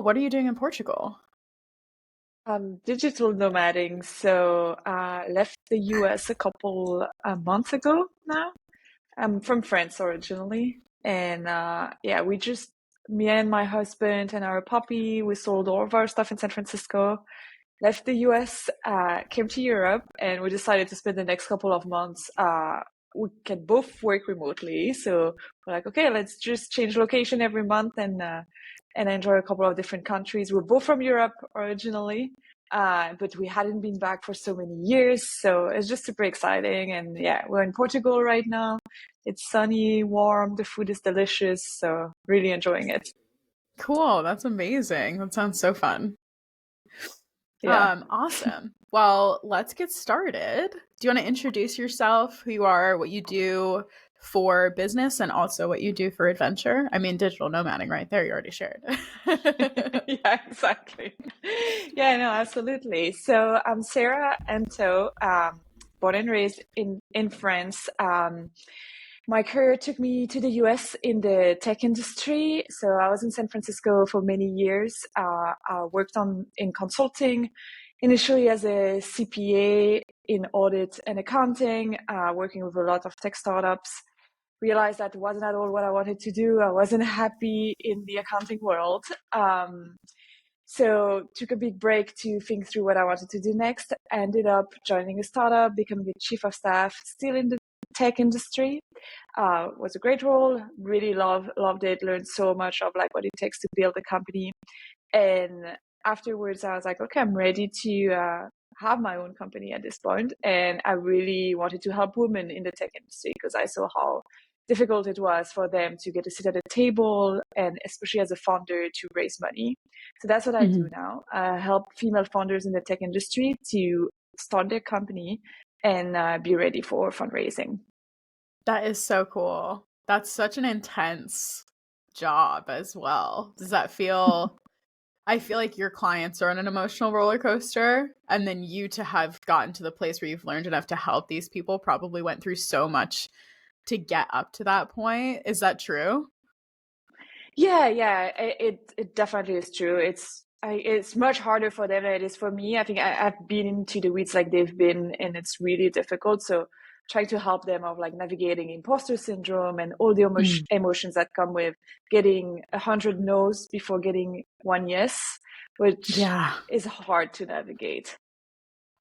What are you doing in Portugal? Digital nomading. So left the US a couple months ago now. I'm from France originally. And yeah, me and my husband and our puppy, we sold all of our stuff in San Francisco, left the US, came to Europe, and we decided to spend the next couple of months. We can both work remotely. So we're like, okay, let's just change location every month and enjoy a couple of different countries. We're both from Europe originally, but we hadn't been back for so many years. So it's just super exciting. And yeah, we're in Portugal right now. It's sunny, warm, the food is delicious. So really enjoying it. Cool. That's amazing. That sounds so fun. Yeah. Awesome. Well, let's get started. Do you want to introduce yourself, who you are, what you do for business, and also what you do for adventure? I mean, digital nomading right there, you already shared. Yeah, exactly. Yeah, no, absolutely. So I'm Sarah Anto, born and raised in France. My career took me to the US in the tech industry. So I was in San Francisco for many years. I worked in consulting, initially as a CPA in audit and accounting, working with a lot of tech startups. Realized that wasn't at all what I wanted to do. I wasn't happy in the accounting world. So took a big break to think through what I wanted to do next. Ended up joining a startup, becoming a chief of staff, still in the tech industry. Was a great role. Really loved it. Learned so much of like what it takes to build a company. And afterwards, I was like, okay, I'm ready to have my own company at this point. And I really wanted to help women in the tech industry because I saw how difficult it was for them to get a seat at a table and especially as a founder to raise money. So that's what I do Mhm. now. I help female founders in the tech industry to start their company and be ready for fundraising. That is so cool. That's such an intense job as well. Does that feel I feel like your clients are on an emotional roller coaster, and then you to have gotten to the place where you've learned enough to help these people probably went through so much to get up to that point. Is that true? Yeah, it definitely is true. It's much harder for them than it is for me. I think I've been into the weeds like they've been, and it's really difficult. So trying to help them of like navigating imposter syndrome and all the Mm. emotions that come with getting 100 no's before getting one yes, which Yeah. is hard to navigate.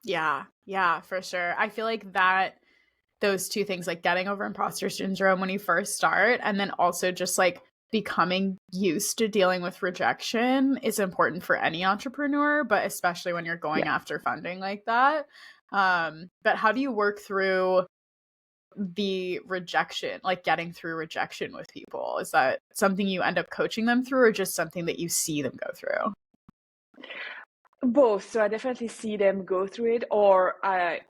Yeah. Yeah, for sure. I feel like that those two things, like getting over imposter syndrome when you first start, and then also just like becoming used to dealing with rejection is important for any entrepreneur, but especially when you're going Yeah. after funding like that. But how do you work through the rejection, like getting through rejection with people? Is that something you end up coaching them through, or just something that you see them go through? Both. So I definitely see them go through it, or I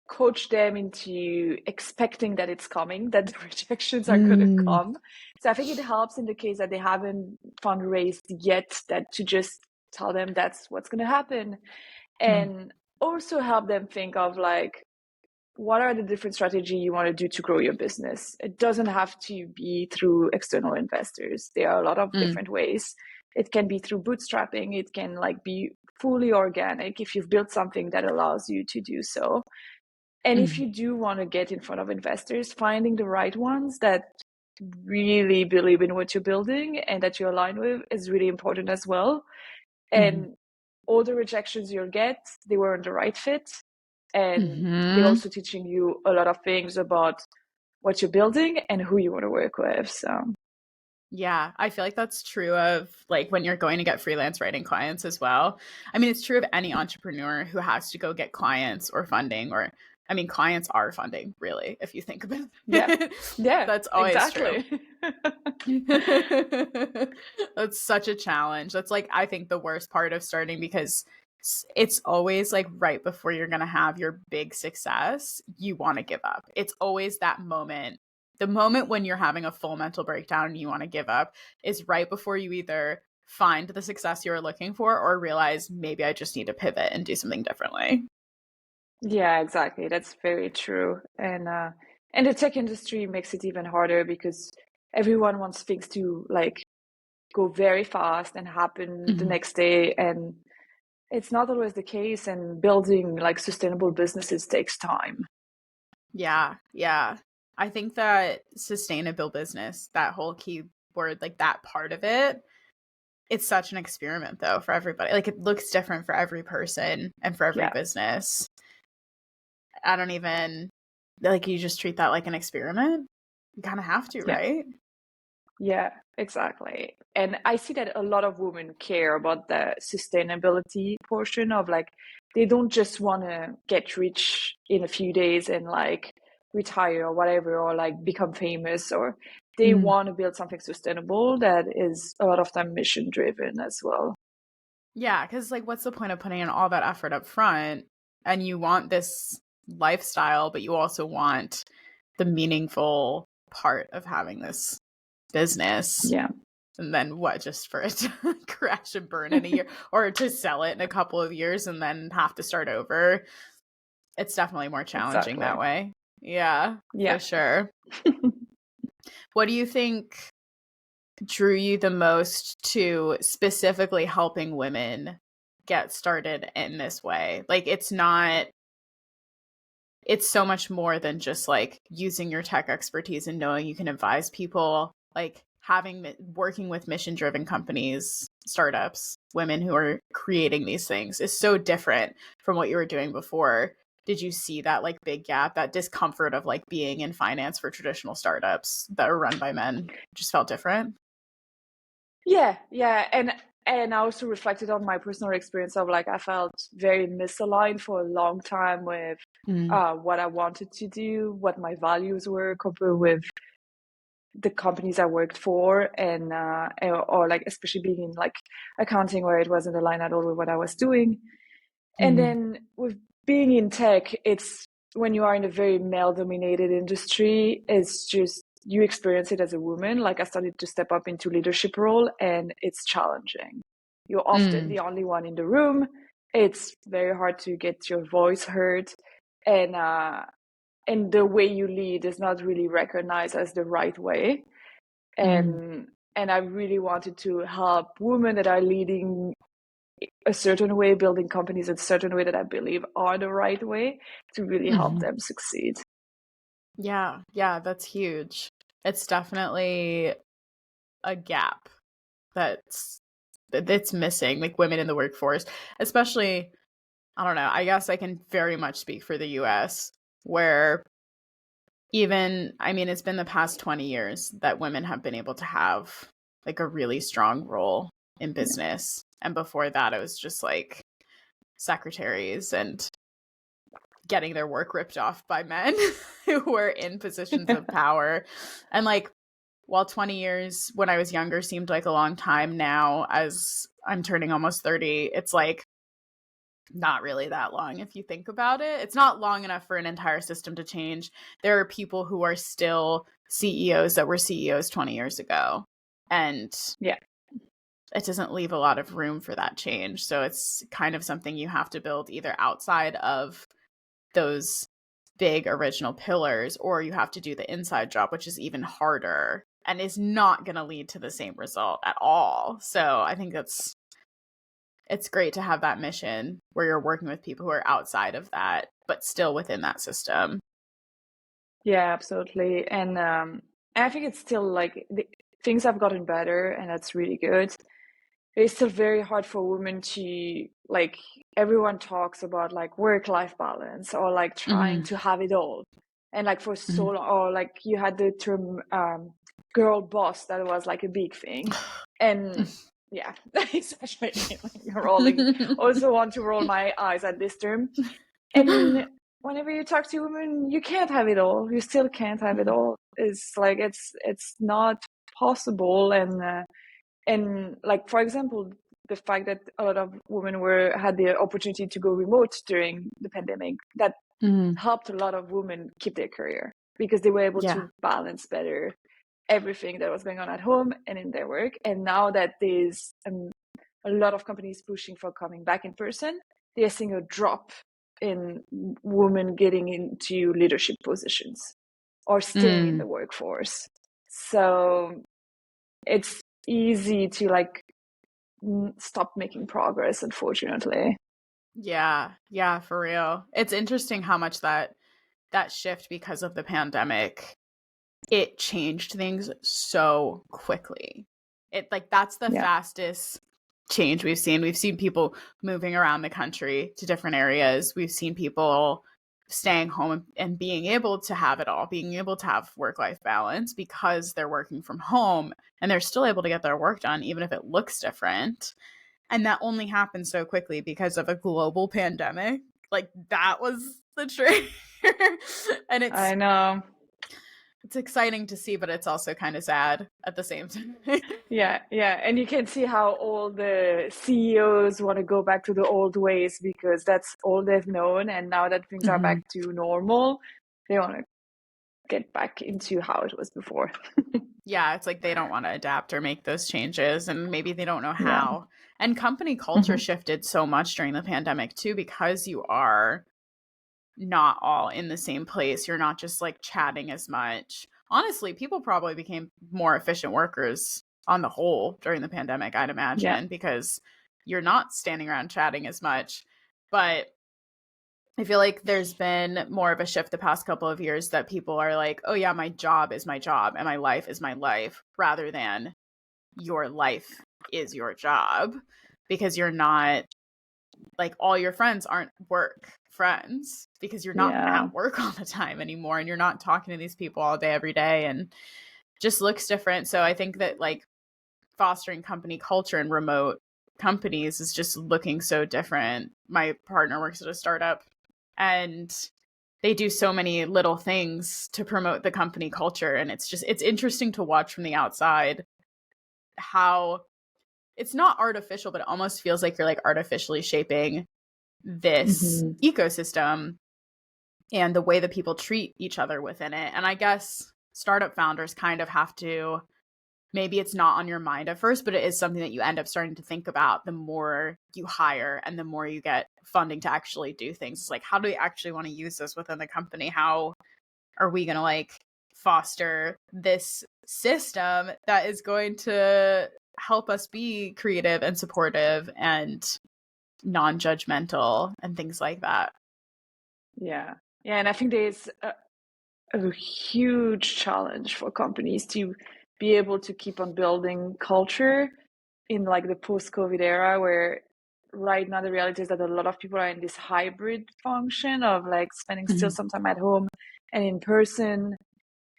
coach them into expecting that it's coming, that the rejections are going to Mm. come. So I think it helps in the case that they haven't fundraised yet, that to just tell them that's what's going to happen. Mm. And also help them think of like, what are the different strategy you want to do to grow your business? It doesn't have to be through external investors. There are a lot of Mm. different ways. It can be through bootstrapping. It can like be fully organic if you've built something that allows you to do so. And if Mm. you do want to get in front of investors, finding the right ones that really believe in what you're building and that you align with is really important as well. Mm. And all the rejections you'll get, they weren't the right fit. And they're Hmm. also teaching you a lot of things about what you're building and who you want to work with. So, Yeah, I feel like that's true of like when you're going to get freelance writing clients as well. I mean, it's true of any entrepreneur who has to go get clients or funding, or I mean, clients are funding, really, if you think about yeah, it. yeah, That's always true. exactly. That's such a challenge. That's like, I think the worst part of starting because it's always like right before you're going to have your big success, you want to give up. It's always that moment. The moment when you're having a full mental breakdown and you want to give up is right before you either find the success you're looking for or realize maybe I just need to pivot and do something differently. Yeah, exactly. That's very true. And the tech industry makes it even harder because everyone wants things to like go very fast and happen the next day. And it's not always the case. And building like sustainable businesses takes time. Yeah. Yeah. I think that sustainable business, that whole key word, like that part of it, it's such an experiment though for everybody. Like it looks different for every person and for every Yeah. business. I don't even like, you just treat that like an experiment. You kind of have to, Yeah. right? Yeah, exactly. And I see that a lot of women care about the sustainability portion of like, they don't just want to get rich in a few days and like retire or whatever, or like become famous, or they want to build something sustainable that is a lot of time mission driven as well. Yeah, because like, what's the point of putting in all that effort up front and you want this lifestyle, but you also want the meaningful part of having this business? Yeah. And then what, just for it to crash and burn in a year or to sell it in a couple of years and then have to start over? It's definitely more challenging Exactly. that way. Yeah, Yeah. for sure. What do you think drew you the most to specifically helping women get started in this way? Like, it's so much more than just like using your tech expertise and knowing you can advise people. Like working with mission driven companies, startups, women who are creating these things is so different from what you were doing before. Did you see that like big gap, that discomfort of like being in finance for traditional startups that are run by men just felt different? Yeah, yeah. And I also reflected on my personal experience of like I felt very misaligned for a long time with what I wanted to do, what my values were compared with the companies I worked for, and or like especially being in like accounting where it wasn't aligned at all with what I was doing. And then with being in tech, it's when you are in a very male dominated industry, it's just you experience it as a woman. Like I started to step up into leadership role and it's challenging. You're often the only one in the room. It's very hard to get your voice heard. And the way you lead is not really recognized as the right way. And I really wanted to help women that are leading a certain way, building companies in a certain way that I believe are the right way to really help them succeed. Yeah, yeah, that's huge. It's definitely a gap that's missing, like women in the workforce, especially, I don't know, I guess I can very much speak for the US, where it's been the past 20 years that women have been able to have like a really strong role in business. And before that, it was just like secretaries and getting their work ripped off by men who were in positions of power. And like, while 20 years when I was younger seemed like a long time, now as I'm turning almost 30, it's like not really that long if you think about it. It's not long enough for an entire system to change. There are people who are still CEOs that were CEOs 20 years ago. And Yeah. it doesn't leave a lot of room for that change. So it's kind of something you have to build either outside of those big original pillars, or you have to do the inside job, which is even harder and is not going to lead to the same result at all. So I think it's great to have that mission where you're working with people who are outside of that, but still within that system. Yeah, absolutely. And I think it's still like things have gotten better, and that's really good. It's still very hard for women to like, everyone talks about like work-life balance or like trying to have it all. And like for so long, or like you had the term girl boss, that was like a big thing. And yeah, especially like, also want to roll my eyes at this term. And whenever you talk to women, you can't have it all. You still can't have it all. It's like it's not possible. And like, for example, the fact that a lot of women had the opportunity to go remote during the pandemic, that helped a lot of women keep their career because they were able to balance better everything that was going on at home and in their work. And now that there's a lot of companies pushing for coming back in person, they're seeing a drop in women getting into leadership positions or staying in the workforce. So it's easy to like stop making progress, unfortunately. Yeah, for real. It's interesting how much that shift because of the pandemic, it changed things so quickly. It like that's the Yeah. fastest change we've seen. We've seen people moving around the country to different areas. We've seen people staying home and being able to have it all, being able to have work-life balance because they're working from home and they're still able to get their work done even if it looks different. And that only happened so quickly because of a global pandemic. Like that was the trigger. And I know. it's exciting to see, but it's also kind of sad at the same time. Yeah, yeah. And you can see how all the CEOs want to go back to the old ways because that's all they've known. And now that things are back to normal, they want to get back into how it was before. Yeah, it's like they don't want to adapt or make those changes, and maybe they don't know Yeah. how. And company culture shifted so much during the pandemic too, because you are not all in the same place. You're not just like chatting as much. Honestly, people probably became more efficient workers on the whole during the pandemic, I'd Yeah. imagine, because you're not standing around chatting as much. But I feel like there's been more of a shift the past couple of years that people are like, oh, yeah, my job is my job and my life is my life, rather than your life is your job, because you're not like all your friends aren't work friends because you're not Yeah. at work all the time anymore and you're not talking to these people all day, every day, and just looks different. So I think that like fostering company culture in remote companies is just looking so different. My partner works at a startup and they do so many little things to promote the company culture. And it's interesting to watch from the outside how it's not artificial, but it almost feels like you're like artificially shaping this ecosystem and the way that people treat each other within it. And I guess startup founders kind of have to, maybe it's not on your mind at first, but it is something that you end up starting to think about the more you hire and the more you get funding to actually do things. It's like, how do we actually want to use this within the company? How are we going to like foster this system that is going to help us be creative and supportive and non-judgmental and things like that? Yeah. Yeah. And I think there's a huge challenge for companies to be able to keep on building culture in like the post-COVID era, where right now the reality is that a lot of people are in this hybrid function of like spending still some time at home and in person,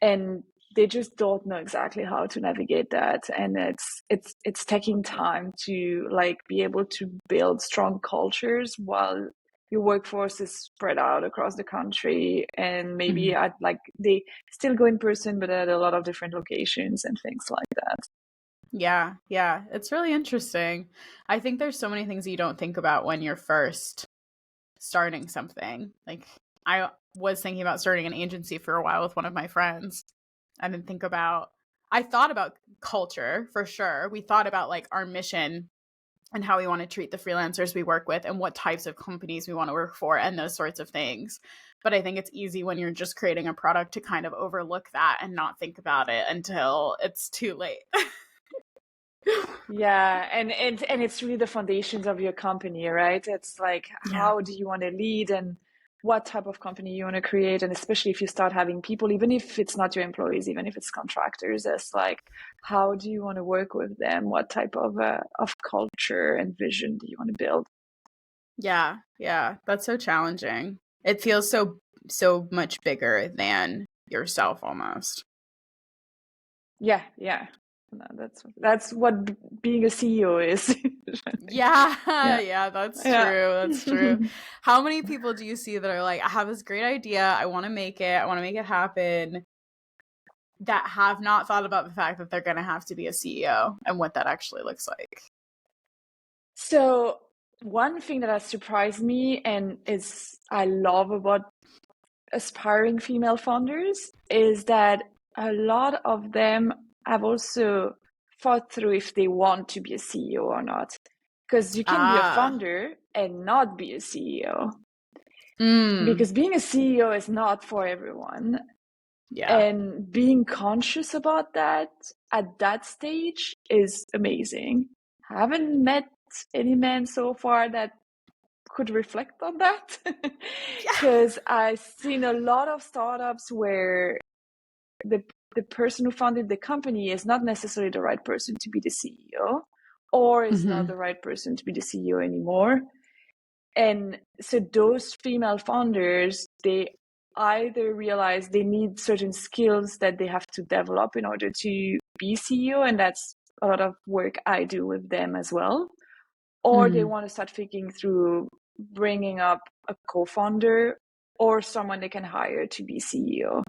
and they just don't know exactly how to navigate that. And it's taking time to like be able to build strong cultures while your workforce is spread out across the country, and maybe at like they still go in person but at a lot of different locations and things like that. Yeah, it's really interesting. I think there's so many things you don't think about when you're first starting something. Like I was thinking about starting an agency for a while with one of my friends. I thought about culture for sure. We thought about like our mission and how we want to treat the freelancers we work with and what types of companies we want to work for and those sorts of things. But I think it's easy when you're just creating a product to kind of overlook that and not think about it until it's too late. Yeah, and it's really the foundations of your company, right? It's like Yeah. how do you want to lead and what type of company you want to create, and especially if you start having people, even if it's not your employees, even if it's contractors, it's like how do you want to work with them? What type of culture and vision do you want to build? Yeah, that's so challenging. It feels so much bigger than yourself almost. Yeah, yeah. No, that's what being a CEO is. Yeah, Yeah, yeah, that's yeah. true. That's true. How many people do you see that are like, I have this great idea, I want to make it, I want to make it happen, that have not thought about the fact that they're going to have to be a CEO and what that actually looks like? So one thing that has surprised me and is I love about aspiring female founders is that a lot of them have also thought through if they want to be a CEO or not. Because you can be a Ah, founder and not be a CEO. mm, Because being a CEO is not for everyone. yeah. And being conscious about that at that stage is amazing. I haven't met any man so far that could reflect on that, because I've seen a lot of startups where the person who founded the company is not necessarily the right person to be the CEO, or is not the right person to be the CEO anymore. And so those female founders, they either realize they need certain skills that they have to develop in order to be CEO, and that's a lot of work I do with them as well, or they want to start thinking through bringing up a co-founder or someone they can hire to be CEO.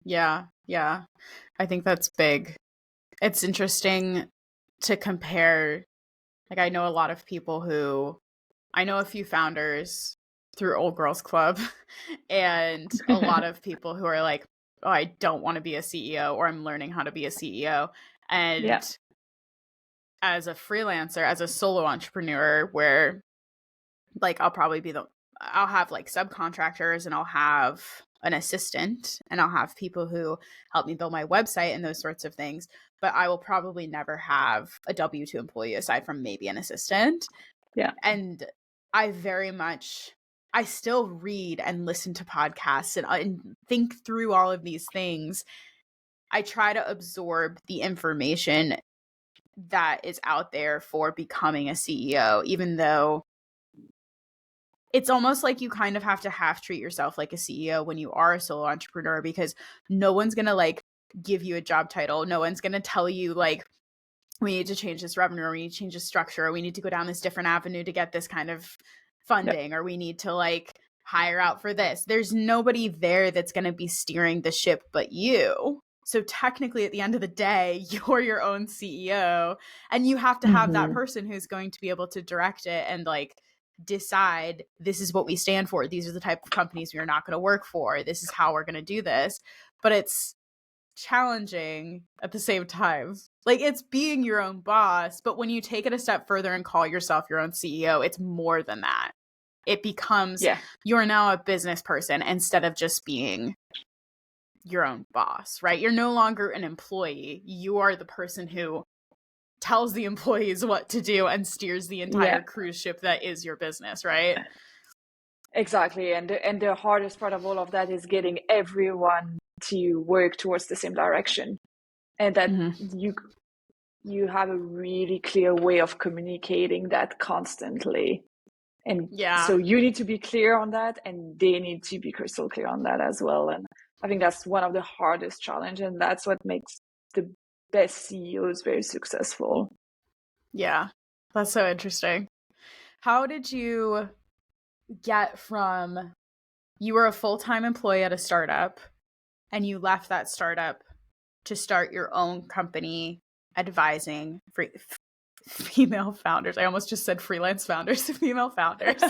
Yeah, yeah. I think that's big. It's interesting to compare. Like, I know a lot of people I know a few founders through Old Girls Club and a lot of people who are like, oh, I don't want to be a CEO, or I'm learning how to be a CEO. And as a freelancer, as a solo entrepreneur, where like I'll have like subcontractors, and I'll have an assistant, and I'll have people who help me build my website and those sorts of things. But I will probably never have a W-2 employee aside from maybe an assistant. Yeah. And I still read and listen to podcasts and think through all of these things. I try to absorb the information that is out there for becoming a CEO, even though it's almost like you kind of have to half treat yourself like a CEO when you are a solo entrepreneur, because no one's going to like give you a job title. No one's going to tell you like, we need to change this revenue, or we need to change this structure, or we need to go down this different avenue to get this kind of funding, or we need to like hire out for this. There's nobody there that's going to be steering the ship but you. So technically at the end of the day, you're your own CEO, and you have to have that person who's going to be able to direct it and like decide, this is what we stand for. These are the type of companies we are not going to work for. This is how we're going to do this. But it's challenging at the same time. Like, it's being your own boss, but when you take it a step further and call yourself your own CEO, it's more than that. It becomes you're now a business person instead of just being your own boss, right? You're no longer an employee. You are the person who tells the employees what to do and steers the entire cruise ship that is your business, right? Exactly. And the hardest part of all of that is getting everyone to work towards the same direction, and that you have a really clear way of communicating that constantly. And so you need to be clear on that, and they need to be crystal clear on that as well. And I think that's one of the hardest challenges, and that's what makes the best CEOs very successful. Yeah, that's so interesting. How did you get from, you were a full-time employee at a startup and you left that startup to start your own company advising female founders? I almost just said freelance founders, female founders.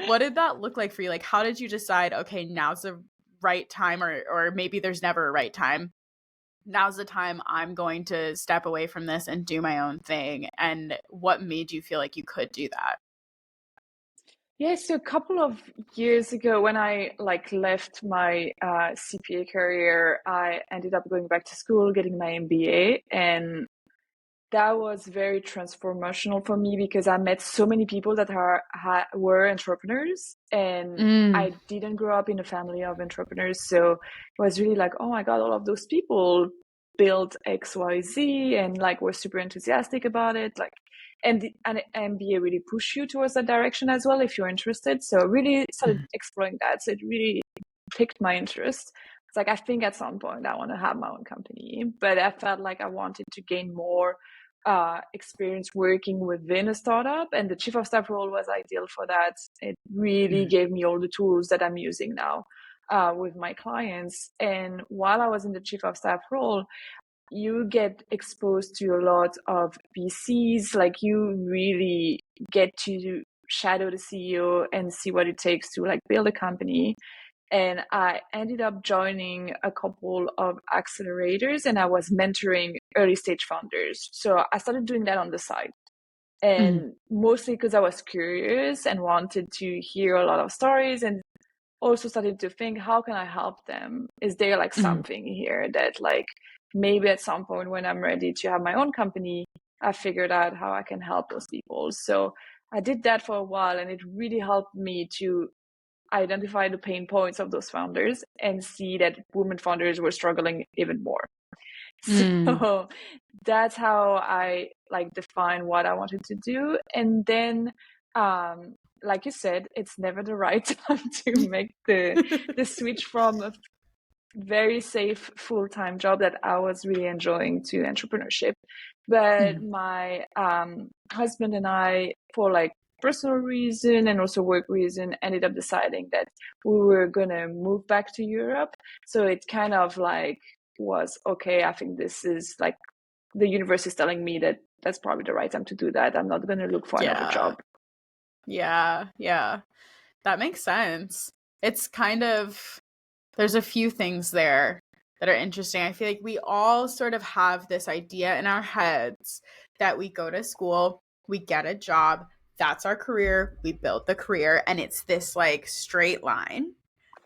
What did that look like for you? Like, how did you decide, okay, now's the right time, or maybe there's never a right time? Now's the time I'm going to step away from this and do my own thing. And what made you feel like you could do that? Yeah, so a couple of years ago, when I left my CPA career, I ended up going back to school, getting my MBA, and that was very transformational for me because I met so many people that were entrepreneurs, and I didn't grow up in a family of entrepreneurs. So it was really like, oh my God, all of those people built XYZ and were super enthusiastic about it. And the MBA really push you towards that direction as well if you're interested. So I really started exploring that. So it really piqued my interest. It's like, I think at some point I want to have my own company, but I felt like I wanted to gain more experience working within a startup, and the chief of staff role was ideal for that. It really gave me all the tools that I'm using now with my clients. And while I was in the chief of staff role, you get exposed to a lot of VCs. You really get to shadow the CEO and see what it takes to build a company. And I ended up joining a couple of accelerators, and I was mentoring early stage founders. So I started doing that on the side, and mostly because I was curious and wanted to hear a lot of stories, and also started to think, how can I help them? Is there something here that maybe at some point when I'm ready to have my own company, I figured out how I can help those people. So I did that for a while, and it really helped me to identify the pain points of those founders and see that women founders were struggling even more. So that's how I like define what I wanted to do. And then like you said, it's never the right time to make the switch from a very safe full-time job that I was really enjoying to entrepreneurship. But my husband and I, for like personal reason and also work reason, ended up deciding that we were gonna move back to Europe. So it kind of like was okay. I think this is like the universe is telling me that that's probably the right time to do that. I'm not gonna look for another job. Yeah, that makes sense. It's kind of, there's a few things there that are interesting. I feel like we all sort of have this idea in our heads that we go to school, we get a job, that's our career, we build the career, and it's this like straight line.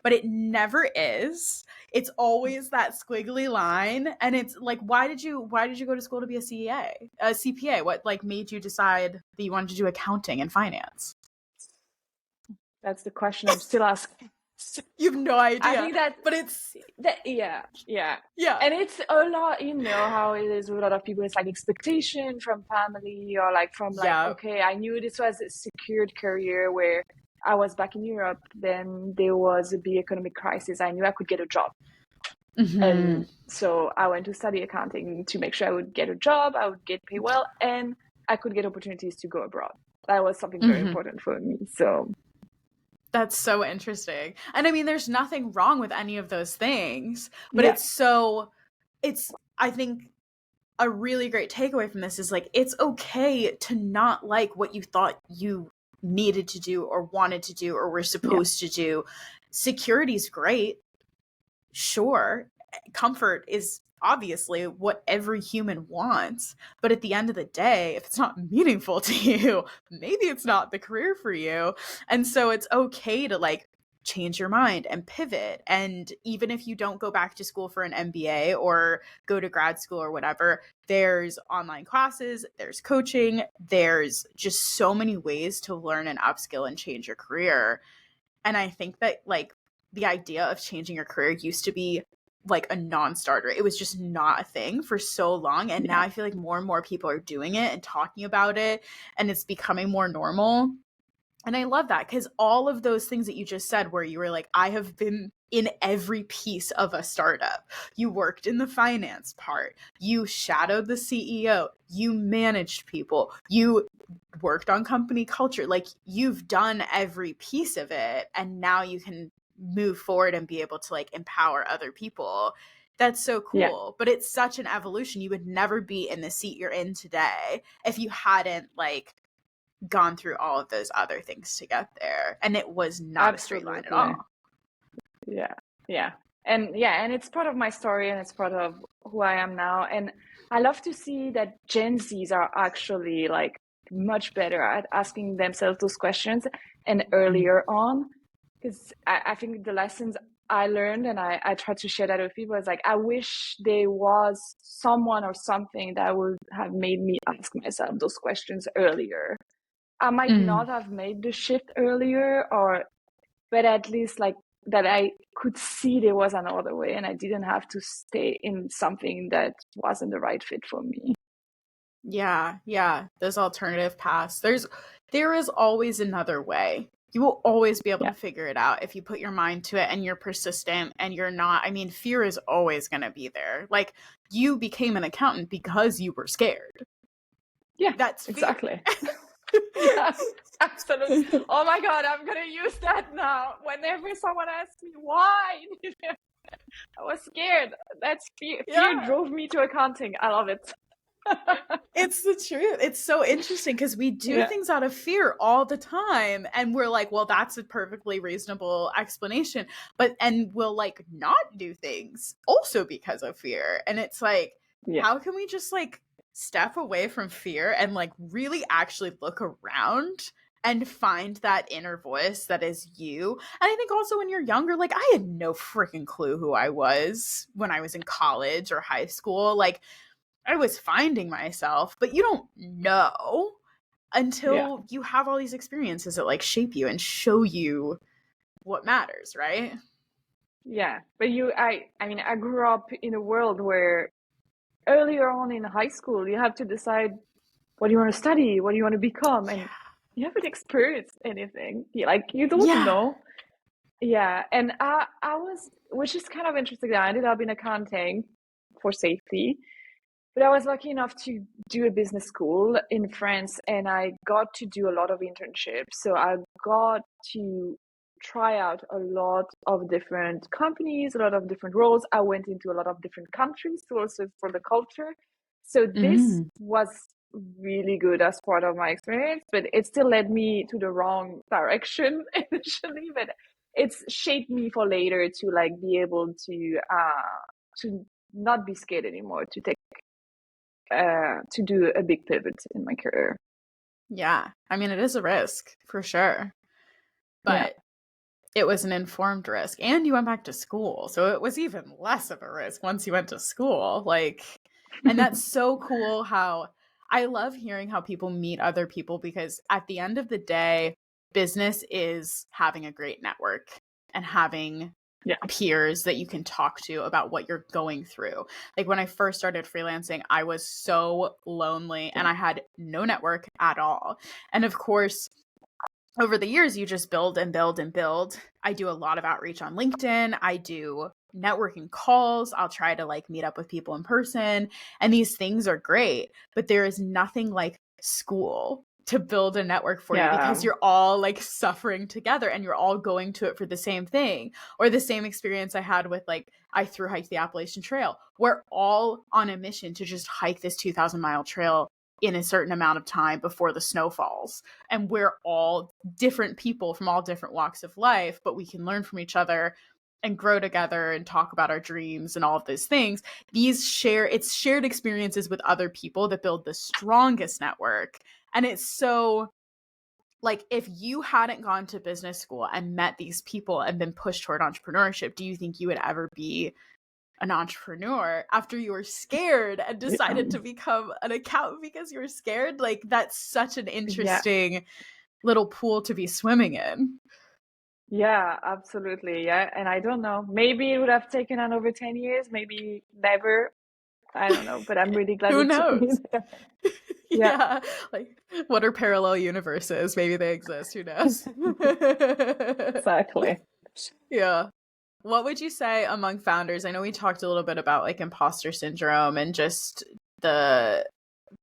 But it never is. It's always that squiggly line. And it's like, why did you go to school to be a CPA? What like made you decide that you wanted to do accounting and finance? That's the question I'm still asking. You have no idea. I think but it's yeah. And it's a lot, you know how it is with a lot of people. It's like expectation from family or like from like, okay, I knew this was a secured career where I was back in Europe. Then there was a big economic crisis. I knew I could get a job. And so I went to study accounting to make sure I would get a job, I would get paid well, and I could get opportunities to go abroad. That was something very important for me. So that's so interesting. And I mean, there's nothing wrong with any of those things, but it's, I think a really great takeaway from this is like, it's okay to not like what you thought you needed to do or wanted to do or were supposed to do. Security's great. Sure. Comfort is obviously what every human wants, but at the end of the day, if it's not meaningful to you, maybe it's not the career for you. And so it's okay to like change your mind and pivot. And even if you don't go back to school for an MBA or go to grad school or whatever, there's online classes, there's coaching, there's just so many ways to learn and upskill and change your career. And I think that like the idea of changing your career used to be like a non-starter. It was just not a thing for so long. And now I feel like more and more people are doing it and talking about it, and it's becoming more normal. And I love that, because all of those things that you just said, where you were like, I have been in every piece of a startup. You worked in the finance part. You shadowed the CEO. You managed people. You worked on company culture. Like, you've done every piece of it. And now you can move forward and be able to like empower other people. That's so cool. But it's such an evolution. You would never be in the seat you're in today if you hadn't like gone through all of those other things to get there. And it was not a straight line at all. And it's part of my story, and it's part of who I am now. And I love to see that Gen Zs are actually like much better at asking themselves those questions and earlier on. Because I think the lessons I learned, and I try to share that with people, is like, I wish there was someone or something that would have made me ask myself those questions earlier. I might not have made the shift earlier, but at least like that I could see there was another way, and I didn't have to stay in something that wasn't the right fit for me. Yeah. Those alternative paths. There is always another way. You will always be able to figure it out if you put your mind to it and you're persistent and you're not, I mean, fear is always going to be there. Like, you became an accountant because you were scared. Yeah, that's fear. Exactly. Yeah, absolutely. Oh my God, I'm going to use that now. Whenever someone asks me why, I was scared. That's fear. Fear drove me to accounting. I love it. It's the truth. It's so interesting because we do things out of fear all the time, and we're like, well, that's a perfectly reasonable explanation, and we'll like not do things also because of fear. And it's like, how can we just like step away from fear and like really actually look around and find that inner voice that is you. And I think also when you're younger, like I had no freaking clue who I was when I was in college or high school. Like I was finding myself, but you don't know Yeah. until you have all these experiences that like shape you and show you what matters, right? Yeah. But I mean, I grew up in a world where earlier on in high school, you have to decide what you want to study, what you want to become, and you haven't experienced anything. Like you don't Yeah. know. Yeah, and I was, which is kind of interesting. I ended up in accounting for safety, but I was lucky enough to do a business school in France, and I got to do a lot of internships. So I got to try out a lot of different companies, a lot of different roles. I went into a lot of different countries to also for the culture. So this Mm. was really good as part of my experience, but it still led me to the wrong direction initially. But it's shaped me for later to like be able to not be scared anymore, to take to do a big pivot in my career. Yeah. I mean, it is a risk for sure, Yeah. but it was an informed risk. And you went back to school. So it was even less of a risk once you went to school. Like, and that's so cool how I love hearing how people meet other people because at the end of the day, business is having a great network and having Yeah. peers that you can talk to about what you're going through. Like when I first started freelancing, I was so lonely and I had no network at all. And of course, over the years, you just build and build and build. I do a lot of outreach on LinkedIn. I do networking calls. I'll try to like meet up with people in person. And these things are great, but there is nothing like school to build a network for you Yeah. because you're all like suffering together and you're all going to it for the same thing. Or the same experience I had with like, I through hiked the Appalachian Trail. We're all on a mission to just hike this 2,000-mile trail in a certain amount of time before the snow falls. And we're all different people from all different walks of life, but we can learn from each other and grow together and talk about our dreams and all of those things. It's shared experiences with other people that build the strongest network. And it's so like if you hadn't gone to business school and met these people and been pushed toward entrepreneurship, do you think you would ever be an entrepreneur after you were scared and Yeah. decided to become an accountant because you were scared? Like that's such an Yeah. interesting little pool to be swimming in. Yeah, absolutely. Yeah. And I don't know. Maybe it would have taken another 10 years, maybe never. I don't know, but I'm really glad Who it took me knows? there. Yeah. Yeah. Like what are parallel universes? Maybe they exist. Who knows? Exactly. Yeah. What would you say among founders? I know we talked a little bit about like imposter syndrome and just the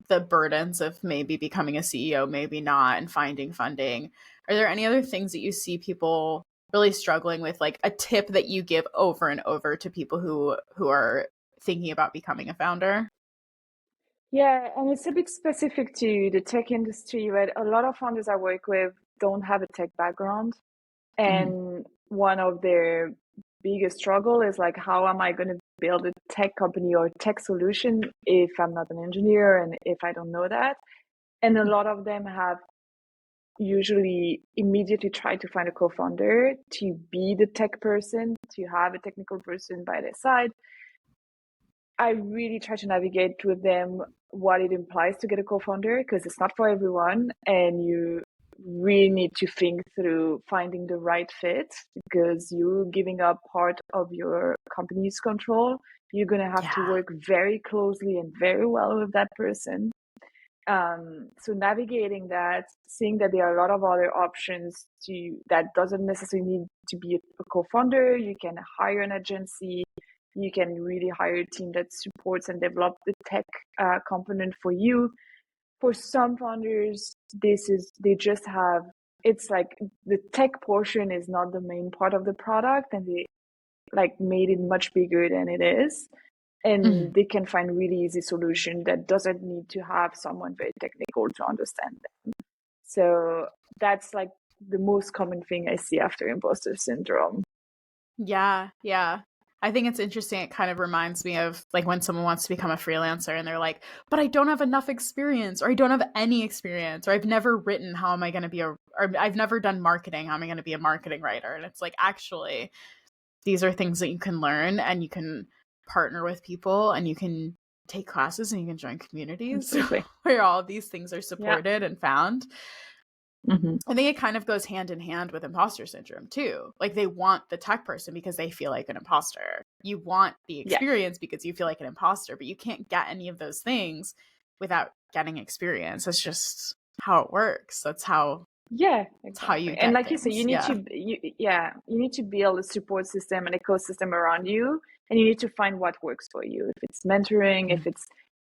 the burdens of maybe becoming a CEO, maybe not, and finding funding. Are there any other things that you see people really struggling with, like a tip that you give over and over to people who are thinking about becoming a founder? Yeah, and it's a bit specific to the tech industry, right? A lot of founders I work with don't have a tech background. Mm. And one of their biggest struggle is like, how am I going to build a tech company or tech solution if I'm not an engineer and if I don't know that? And a lot of them have usually immediately tried to find a co-founder to be the tech person, to have a technical person by their side. I really try to navigate with them what it implies to get a co-founder because it's not for everyone, and you really need to think through finding the right fit because you're giving up part of your company's control. You're going to have to Yeah. work very closely and very well with that person. So navigating that, seeing that there are a lot of other options to that doesn't necessarily need to be a co-founder. You can hire an agency. You can really hire a team that supports and develop the tech component for you. For some founders, they just have, it's like the tech portion is not the main part of the product, and they like made it much bigger than it is, and Mm. they can find really easy solution that doesn't need to have someone very technical to understand them. So that's like the most common thing I see after imposter syndrome. Yeah, yeah. I think it's interesting. It kind of reminds me of like when someone wants to become a freelancer and they're like, but I don't have enough experience, or I don't have any experience, or I've never written. How am I going to be a or I've never done marketing. How am I going to be a marketing writer? And it's like, actually, these are things that you can learn, and you can partner with people, and you can take classes, and you can join communities where all of these things are supported and found. Mm-hmm. I think it kind of goes hand in hand with imposter syndrome too. Like, they want the tech person because they feel like an imposter. You want the experience because you feel like an imposter, but you can't get any of those things without getting experience. That's just how it works. That's how exactly. how you get and like things. you say, you need to build a support system, an ecosystem around you, and you need to find what works for you. If it's mentoring, if it's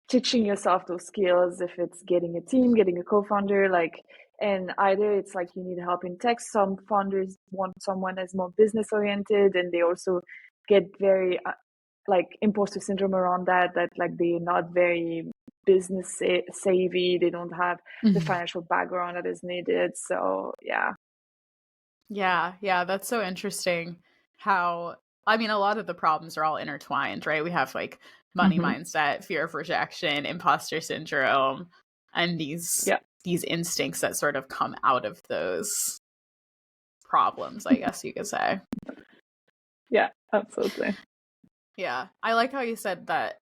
teaching yourself those skills, if it's getting a team, getting a co-founder, like, and either it's like you need help in tech. Some founders want someone that's more business oriented, and they also get very like imposter syndrome around that like they're not very business savvy. They don't have the financial background that is needed. So yeah, that's so interesting. How, I mean, a lot of the problems are all intertwined, right? We have like money mindset, fear of rejection, imposter syndrome, and these instincts that sort of come out of those problems, I guess you could say. Yeah, absolutely. Yeah, I like how you said that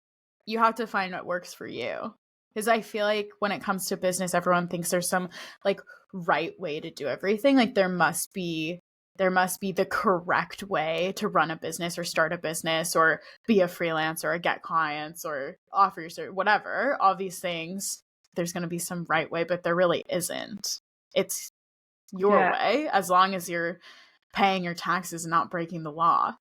you have to find what works for you, because I feel like when it comes to business, everyone thinks there's some like right way to do everything. Like, there must be the correct way to run a business or start a business or be a freelancer or get clients or offer your service, whatever. All these things, there's going to be some right way, but there really isn't. It's your way, as long as you're paying your taxes and not breaking the law.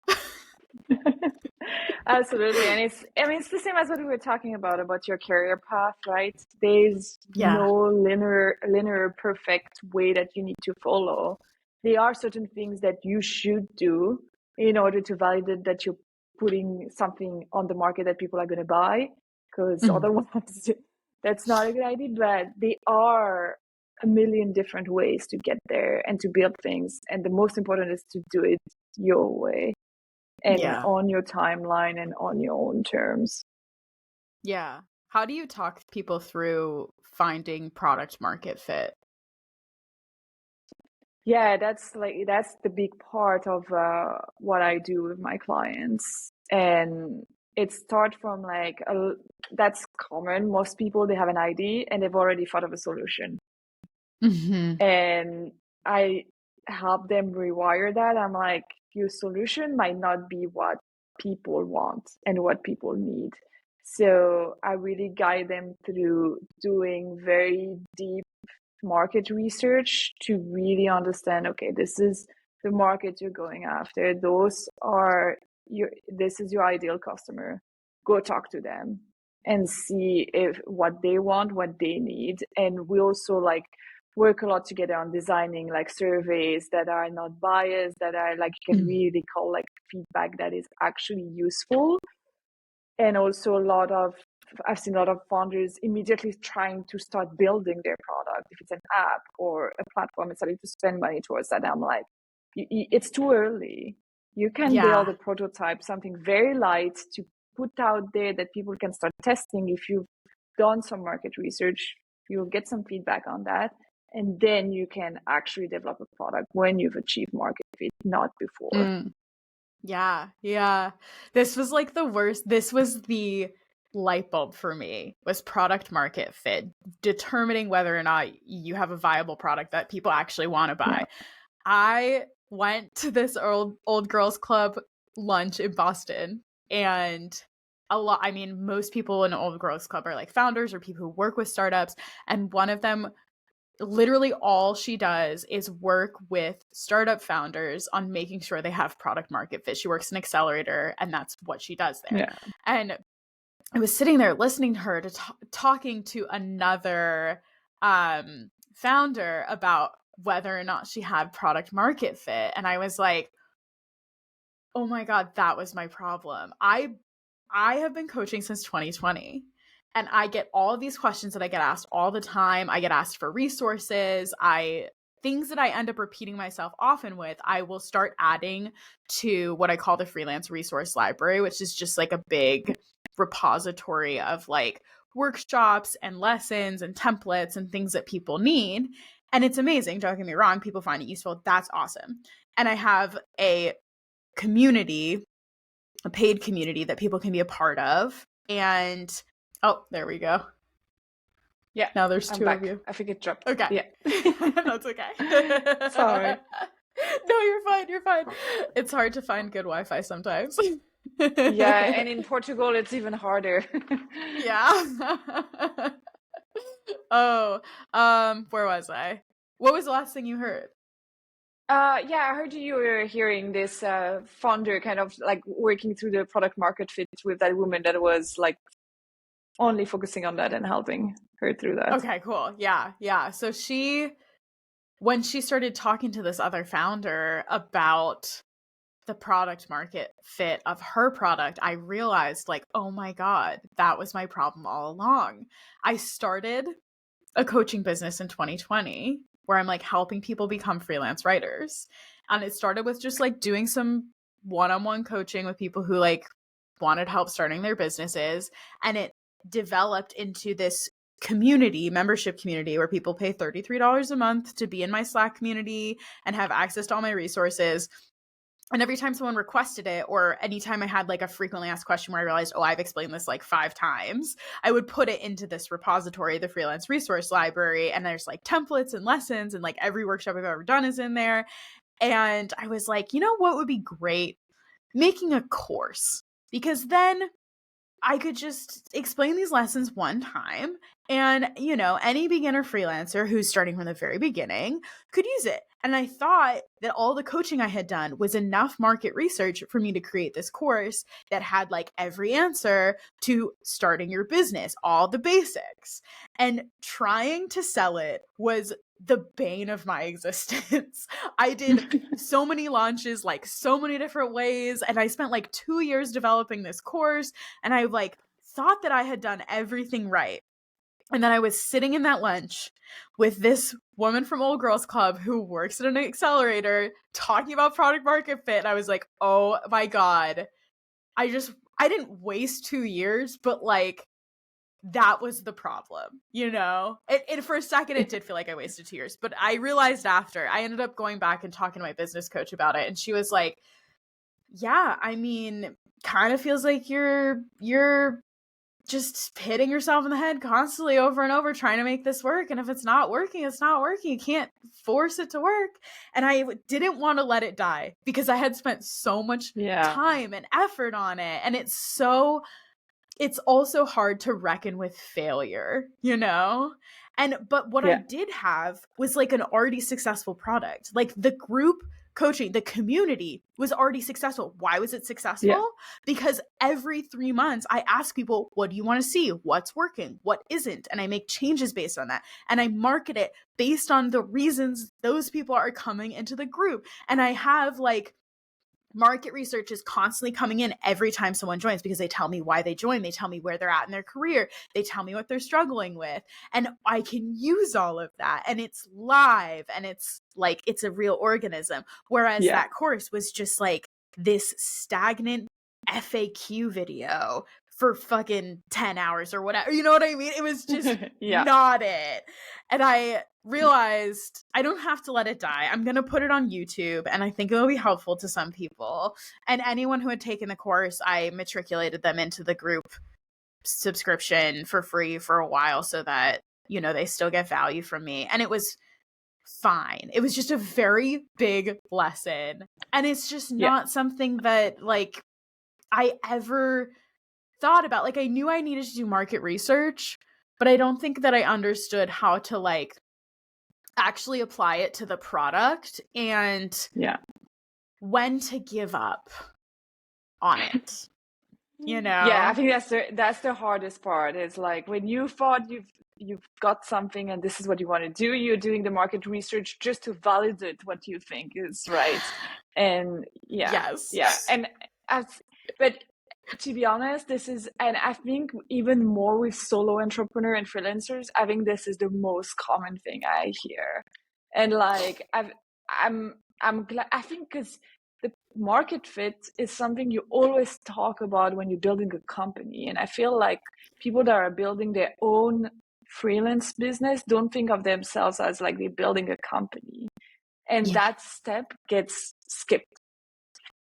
Absolutely. And it's the same as what we were talking about your career path, right? There's no linear perfect way that you need to follow. There are certain things that you should do in order to validate that you're putting something on the market that people are going to buy, because otherwise that's not a good idea. But there are a million different ways to get there and to build things. And the most important is to do it your way and on your timeline and on your own terms. Yeah. How do you talk people through finding product market fit? Yeah, that's the big part of what I do with my clients. And it starts from like, that's common. Most people, they have an idea and they've already thought of a solution. And I help them rewire that. I'm like, your solution might not be what people want and what people need. So I really guide them through doing very deep market research to really understand, okay, this is the market you're going after. This is your ideal customer. Go talk to them and see if what they want, what they need. And we also like work a lot together on designing like surveys that are not biased, that are like, you can really call like feedback that is actually useful. And also I've seen a lot of founders immediately trying to start building their product. If it's an app or a platform, and starting to spend money towards that. I'm like, it's too early. You can build a prototype, something very light to put out there that people can start testing. If you've done some market research, you'll get some feedback on that. And then you can actually develop a product when you've achieved market fit, not before. Yeah. This was like the worst. This was the light bulb for me, was product market fit, determining whether or not you have a viable product that people actually want to buy. I went to this old girls club lunch in Boston, and most people in an old girls club are like founders or people who work with startups. And one of them, literally all she does is work with startup founders on making sure they have product market fit. She works in accelerator, and that's what she does there. And I was sitting there listening to her talking to another founder about whether or not she had product market fit. And I was like, oh my God, that was my problem. I have been coaching since 2020. And I get all of these questions that I get asked all the time. I get asked for resources. Things that I end up repeating myself often with, I will start adding to what I call the freelance resource library, which is just like a big repository of like workshops and lessons and templates and things that people need. And it's amazing. Don't get me wrong. People find it useful. That's awesome. And I have a community, a paid community that people can be a part of. And oh, there we go. Yeah. Now there's two back. of you. I think it dropped. Okay. Yeah. That's okay. Sorry. No, you're fine. You're fine. It's hard to find good Wi-Fi sometimes. Yeah, and in Portugal it's even harder. Yeah. Oh, where was I? What was the last thing you heard? Yeah, I heard you were hearing this founder kind of like working through the product market fit with that woman that was like only focusing on that and helping her through that. Okay, cool. Yeah. So when she started talking to this other founder about the product market fit of her product, I realized like, oh my God, that was my problem all along. I started a coaching business in 2020 where I'm like helping people become freelance writers. And it started with just like doing some one-on-one coaching with people who like wanted help starting their businesses. And it developed into this membership community where people pay $33 a month to be in my Slack community and have access to all my resources. And every time someone requested it, or anytime I had like a frequently asked question where I realized, oh, I've explained this like 5 times, I would put it into this repository, the freelance resource library. And there's like templates and lessons, and like every workshop I've ever done is in there. And I was like, you know what would be great? Making a course, because then I could just explain these lessons one time, and, you know, any beginner freelancer who's starting from the very beginning could use it. And I thought that all the coaching I had done was enough market research for me to create this course that had like every answer to starting your business, all the basics. And trying to sell it was the bane of my existence. I did so many launches, like so many different ways. And I spent like 2 years developing this course. And I like thought that I had done everything right. And then I was sitting in that lunch with this woman from Old Girls Club who works at an accelerator talking about product market fit. And I was like, oh my God, I didn't waste 2 years, but like that was the problem, you know? It for a second, it did feel like I wasted 2 years, but I realized after I ended up going back and talking to my business coach about it. And she was like, yeah, I mean, kind of feels like you're just hitting yourself in the head constantly over and over trying to make this work. And if it's not working, it's not working. You can't force it to work. And I didn't want to let it die because I had spent so much time and effort on it. And it's also hard to reckon with failure, you know? But what I did have was like an already successful product. Like the group coaching, the community was already successful. Why was it successful? Yeah. Because every 3 months I ask people, what do you want to see? What's working? What isn't? And I make changes based on that. And I market it based on the reasons those people are coming into the group. And I have like market research is constantly coming in every time someone joins because they tell me why they joined. They tell me where they're at in their career. They tell me what they're struggling with. And I can use all of that. And it's live and it's like, it's a real organism. Whereas that course was just like this stagnant FAQ video for fucking 10 hours or whatever. You know what I mean? It was just not it. And I realized I don't have to let it die. I'm going to put it on YouTube, and I think it'll be helpful to some people. And anyone who had taken the course, I matriculated them into the group subscription for free for a while so that, you know, they still get value from me. And it was fine. It was just a very big lesson. And it's just not something that like I ever thought about. Like I knew I needed to do market research, but I don't think that I understood how to like actually apply it to the product and when to give up on it, you know? Yeah, I think that's the hardest part. It's like when you thought you've got something and this is what you want to do, you're doing the market research just to validate what you think is right. And but to be honest, and I think even more with solo entrepreneur and freelancers, I think this is the most common thing I hear. And like I'm glad, I think, because the market fit is something you always talk about when you're building a company. And I feel like people that are building their own freelance business don't think of themselves as like they're building a company. And that step gets skipped.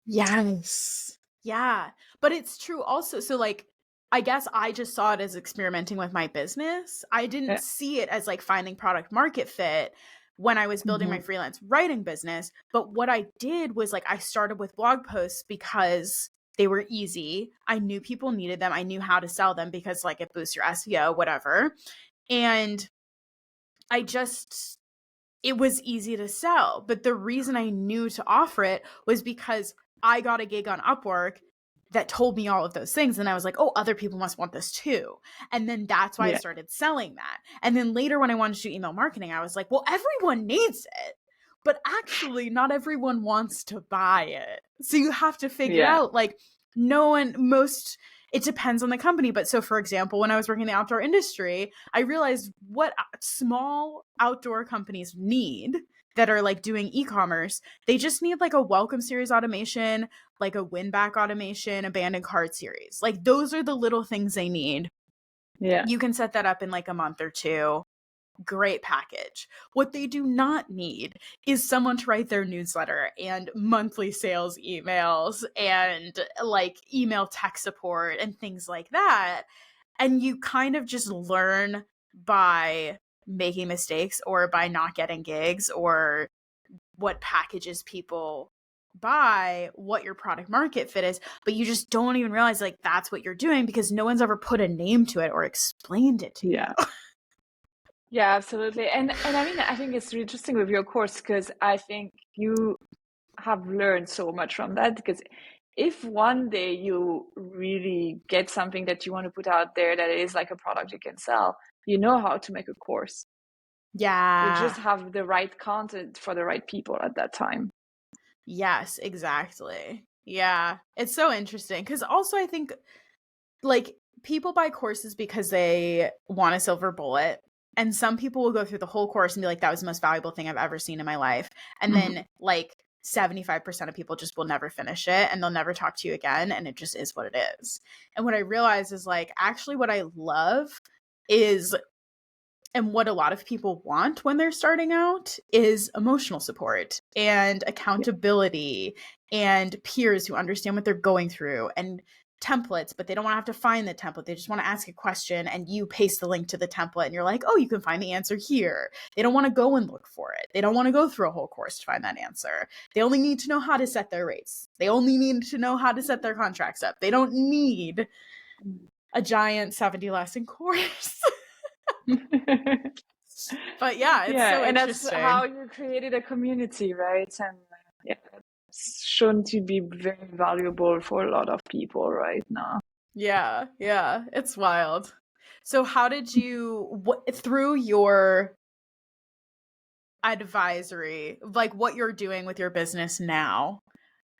Yes. Yeah. But it's true also. So like, I guess I just saw it as experimenting with my business. I didn't see it as like finding product market fit when I was building my freelance writing business. But what I did was like, I started with blog posts because they were easy. I knew people needed them. I knew how to sell them because like it boosts your SEO, whatever. And I just, it was easy to sell. But the reason I knew to offer it was because I got a gig on Upwork that told me all of those things. And I was like, oh, other people must want this too. And then that's why I started selling that. And then later when I wanted to do email marketing, I was like, well, everyone needs it. But actually, not everyone wants to buy it. So you have to figure out, like, it depends on the company. But so, for example, when I was working in the outdoor industry, I realized what small outdoor companies need that are like doing e-commerce. They just need like a welcome series automation, like a win back automation, abandoned cart series. Like those are the little things they need. Yeah. You can set that up in like a month or two. Great package. What they do not need is someone to write their newsletter and monthly sales emails and like email tech support and things like that. And you kind of just learn by making mistakes or by not getting gigs or what packages people buy, what your product market fit is, but you just don't even realize like that's what you're doing because no one's ever put a name to it or explained it to you. Yeah, absolutely. And I mean, I think it's interesting with your course because I think you have learned so much from that, because if one day you really get something that you want to put out there that is like a product you can sell, you know how to make a course. Yeah. You just have the right content for the right people at that time. Yes, exactly. Yeah. It's so interesting because also I think like people buy courses because they want a silver bullet. And some people will go through the whole course and be like, that was the most valuable thing I've ever seen in my life. And then like 75% of people just will never finish it and they'll never talk to you again. And it just is what it is. And what I realized is like, actually what I love is, and what a lot of people want when they're starting out is emotional support and accountability and peers who understand what they're going through and templates, but they don't want to have to find the template. They just want to ask a question and you paste the link to the template and you're like, oh, you can find the answer here. They don't want to go and look for it. They don't want to go through a whole course to find that answer. They only need to know how to set their rates. They only need to know how to set their contracts up. They don't need a giant 70 lesson course. But yeah, it's so and interesting. that's how you created a community, right? And it's shown to be very valuable for a lot of people right now. Yeah, it's wild. So how did you, through your advisory, like what you're doing with your business now,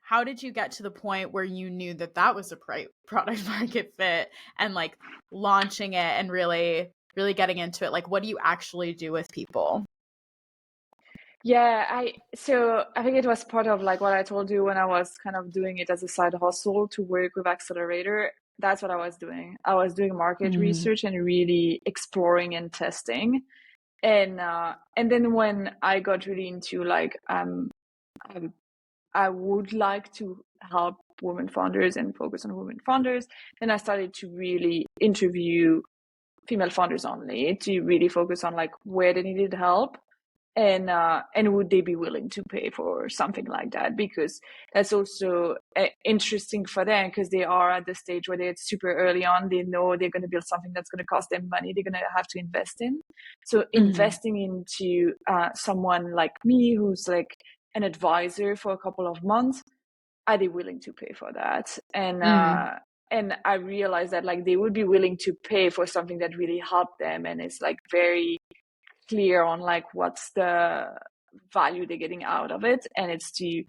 how did you get to the point where you knew that that was a product market fit and like launching it and really getting into it? Like, what do you actually do with people? Yeah, I think it was part of like what I told you when I was kind of doing it as a side hustle to work with Accelerator. That's what I was doing. I was doing market research and really exploring and testing. And then when I got really into like I would like to help women founders and focus on women founders, then I started to really interview female founders only to really focus on like where they needed help and would they be willing to pay for something like that, because that's also interesting for them because they are at the stage where they're super early on. They know they're going to build something that's going to cost them money, they're going to have to invest in. So investing into someone like me who's like an advisor for a couple of months, are they willing to pay for that? And I realized that like they would be willing to pay for something that really helped them and it's like very clear on like what's the value they're getting out of it, and it's to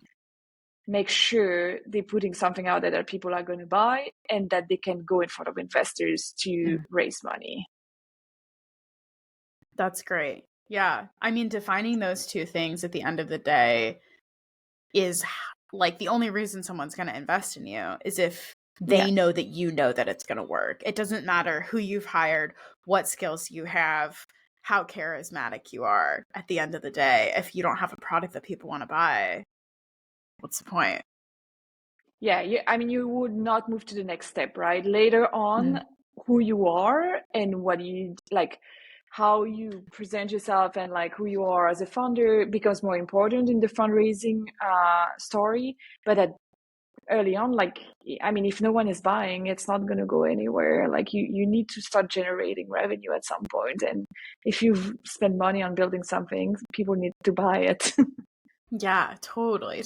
make sure they're putting something out there that people are going to buy and that they can go in front of investors to raise money. That's great. Yeah. I mean, defining those two things at the end of the day is like the only reason someone's going to invest in you is if Yeah. they know that you know that it's going to work. It doesn't matter who you've hired, what skills you have, how charismatic you are. At the end of the day, if you don't have a product that people want to buy, what's the point? Yeah, I mean, you would not move to the next step, right? Later on, who you are and what you like, how you present yourself and like who you are as a founder becomes more important in the fundraising story. But at early on, like, I mean, if no one is buying, it's not going to go anywhere. Like you need to start generating revenue at some point. And if you've spent money on building something, people need to buy it. Yeah, totally.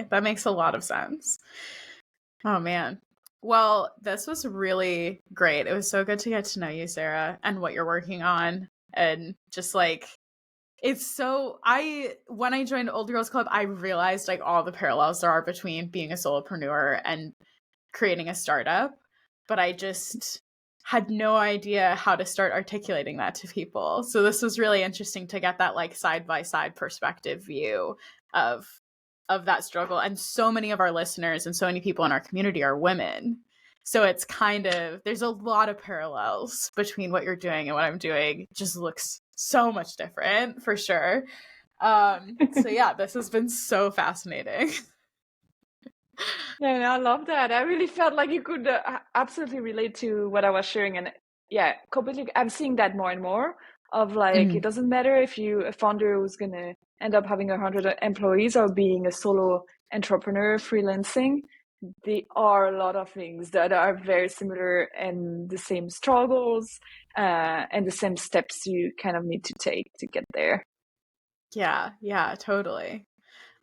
That makes a lot of sense. Oh man. Well, this was really great. It was so good to get to know you, Sarah, and what you're working on. And just like, it's so, when I joined Old Girls Club, I realized like all the parallels there are between being a solopreneur and creating a startup. But I just had no idea how to start articulating that to people. So this was really interesting to get that like side by side perspective view of that struggle. And so many of our listeners and so many people in our community are women. So it's kind of, there's a lot of parallels between what you're doing and what I'm doing. It just looks so much different for sure. So yeah, this has been so fascinating. Yeah, I love that. I really felt like you could absolutely relate to what I was sharing. And yeah, completely. I'm seeing that more and more of like, it doesn't matter if you a founder who's going to end up having 100 employees or being a solo entrepreneur freelancing. There are a lot of things that are very similar and the same struggles and the same steps you kind of need to take to get there. Yeah, totally.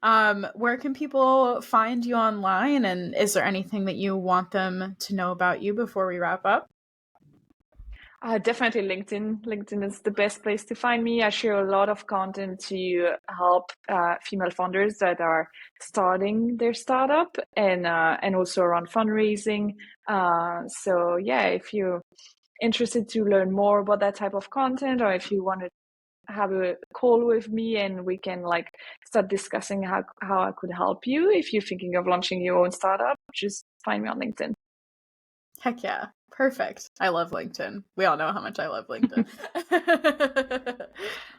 Where can people find you online, and is there anything that you want them to know about you before we wrap up? Definitely LinkedIn. LinkedIn is the best place to find me. I share a lot of content to help female founders that are starting their startup and also around fundraising. So yeah, if you're interested to learn more about that type of content, or if you want to have a call with me and we can like start discussing how I could help you if you're thinking of launching your own startup, just find me on LinkedIn. Heck yeah. Perfect. I love LinkedIn. We all know how much I love LinkedIn.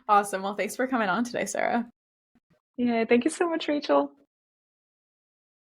Awesome. Well, thanks for coming on today, Sarah. Yeah, thank you so much, Rachel.